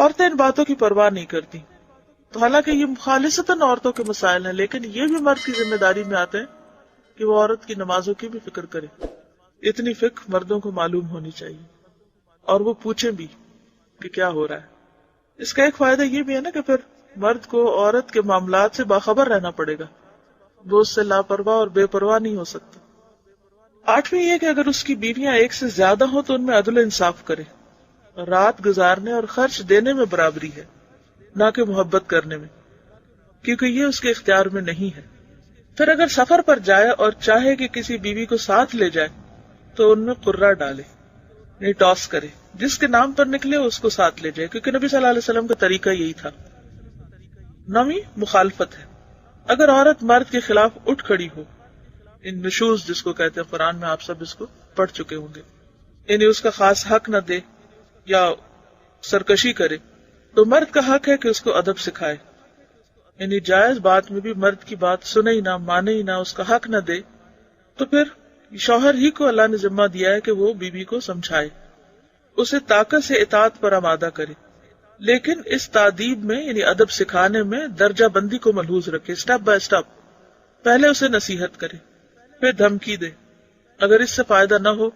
عورتیں ان باتوں کی پرواہ نہیں کرتی. تو حالانکہ یہ خالصتاً عورتوں کے مسائل ہیں، لیکن یہ بھی مرد کی ذمہ داری میں آتے ہیں کہ وہ عورت کی نمازوں کی بھی فکر کرے. اتنی فکر مردوں کو معلوم ہونی چاہیے اور وہ پوچھیں بھی کہ کیا ہو رہا ہے. اس کا ایک فائدہ یہ بھی ہے نا کہ پھر مرد کو عورت کے معاملات سے باخبر رہنا پڑے گا، وہ اس سے لاپرواہ اور بے پرواہ نہیں ہو سکتا. 8ویں یہ کہ اگر اس کی بیویاں ایک سے زیادہ ہوں تو ان میں عدل و انصاف کرے. رات گزارنے اور خرچ دینے میں برابری ہے، نہ کہ محبت کرنے میں، کیونکہ یہ اس کے اختیار میں نہیں ہے. پھر اگر سفر پر جائے اور چاہے کہ کسی بیوی کو ساتھ لے جائے تو ان میں قرہ ڈالے، یعنی ٹاس کرے، جس کے نام پر نکلے اس کو ساتھ لے جائے، کیونکہ نبی صلی اللہ علیہ وسلم کا طریقہ یہی تھا. 9ویں مخالفت ہے. اگر عورت مرد کے خلاف اٹھ کھڑی ہو، ان نشوز جس کو کہتے ہیں، قرآن میں آپ سب اس کو پڑھ چکے ہوں گے، یعنی اس کا خاص حق نہ دے یا سرکشی کرے، تو مرد کا حق ہے کہ اس کو ادب سکھائے. یعنی جائز بات میں بھی مرد کی بات سنے ہی نہ، مانے ہی نہ، اس کا حق نہ دے، تو پھر شوہر ہی کو اللہ نے ذمہ دیا ہے کہ وہ بیوی کو سمجھائے، اسے طاقت سے اطاعت پر آمادہ کرے. لیکن اس تادیب میں یعنی ادب سکھانے میں درجہ بندی کو ملحوظ رکھے، سٹیپ بائی سٹیپ. پہلے اسے نصیحت کرے، پھر دھمکی دے. اگر اس سے فائدہ نہ ہو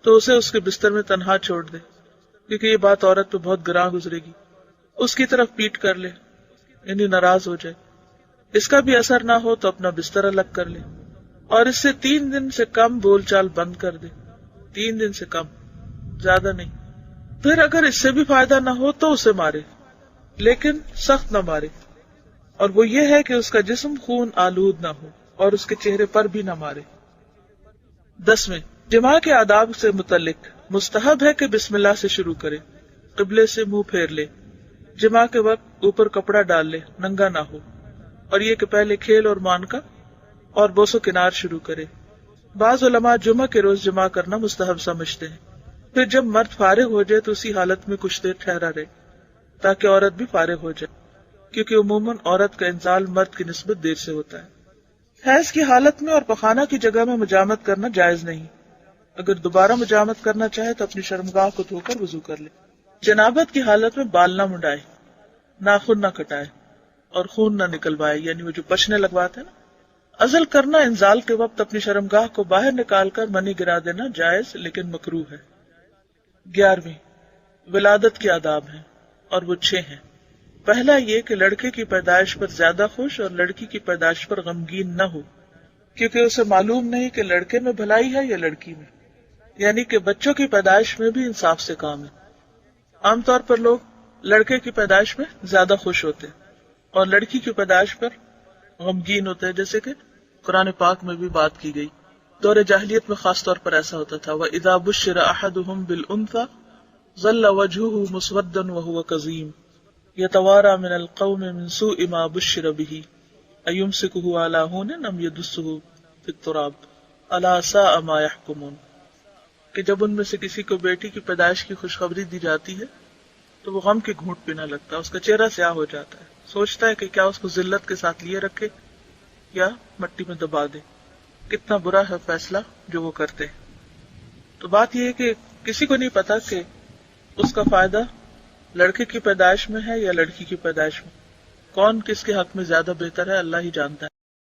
تو اسے اس کے بستر میں تنہا چھوڑ دے، کیونکہ یہ بات عورت پہ بہت گراں گزرے گی. اس کی طرف پیٹ کر لے، یعنی ناراض ہو جائے. اس کا بھی اثر نہ ہو تو اپنا بستر الگ کر لے، اور اس سے 3 دن سے کم بول چال بند کر دے. 3 دن سے کم، زیادہ نہیں. پھر اگر اس سے بھی فائدہ نہ ہو تو اسے مارے، لیکن سخت نہ مارے، اور وہ یہ ہے کہ اس کا جسم خون آلود نہ ہو اور اس کے چہرے پر بھی نہ مارے. 10ویں جماع کے آداب سے متعلق مستحب ہے کہ بسم اللہ سے شروع کرے، قبلے سے منہ پھیر لے، جماع کے وقت اوپر کپڑا ڈال لے، ننگا نہ ہو، اور یہ کہ پہلے کھیل اور مانکا اور بوس و کنار شروع کرے. بعض علماء جمعہ کے روز جماع کرنا مستحب سمجھتے ہیں. پھر جب مرد فارغ ہو جائے تو اسی حالت میں کچھ دیر ٹھہرا رہے تاکہ عورت بھی فارغ ہو جائے، کیونکہ عموماً عورت کا انزال مرد کی نسبت دیر سے ہوتا ہے. حیض کی حالت میں اور پخانہ کی جگہ میں مجامت کرنا جائز نہیں. اگر دوبارہ مجامت کرنا چاہے تو اپنی شرمگاہ کو دھو کر وضو کر لے. جنابت کی حالت میں بال نہ منڈائے، ناخن نہ کٹائے اور خون نہ نکلوائے، یعنی وہ جو پچنے لگواتے ہیں نا. عزل کرنا انزال کے وقت اپنی شرمگاہ کو باہر نکال کر منی گرا دینا جائز لیکن مکروہ ہے. 11ویں ولادت کے آداب ہیں اور وہ 6 ہیں. پہلا یہ کہ لڑکے کی پیدائش پر زیادہ خوش اور لڑکی کی پیدائش پر غمگین نہ ہو، کیونکہ اسے معلوم نہیں کہ لڑکے میں بھلائی ہے یا لڑکی میں. یعنی کہ بچوں کی پیدائش میں بھی انصاف سے کام ہے. عام طور پر لوگ لڑکے کی پیدائش میں زیادہ خوش ہوتے اور لڑکی کی پیدائش پر غمگین ہوتے ہیں، جیسے کہ قرآن پاک میں بھی بات کی گئی. دور جاہلیت میں خاص طور پر ایسا ہوتا تھا. وَإِذَا بُشِّرَ أَحَدُهُمْ بِالْأُنثَىٰ ظَلَّ وَجْهُهُ مُسْوَدًّا وَهُوَ كَظِيمٌ يَتَوَارَىٰ مِنَ الْقَوْمِ مِنْ سُوءِ مَا بُشِّرَ بِهِ أَيُمْسِكُهُ عَلَىٰ هُونٍ أَمْ يَدُسُّهُ فِي التُّرَابِ أَلَا سَاءَ مَا يَحْكُمُونَ. کہ جب ان میں سے کسی کو بیٹی کی پیدائش کی خوشخبری دی جاتی ہے تو وہ غم کے گھونٹ پینے لگتا ہے، اس کا چہرہ سیاہ ہو جاتا ہے، سوچتا ہے کہ کیا اس کو ذلت کے ساتھ لیے رکھے یا مٹی میں دبا دے. کتنا برا ہے فیصلہ جو وہ کرتے. تو بات یہ ہے کہ کسی کو نہیں پتا کہ اس کا فائدہ لڑکے کی پیدائش میں ہے یا لڑکی کی پیدائش میں. کون کس کے حق میں زیادہ بہتر ہے اللہ ہی جانتا ہے.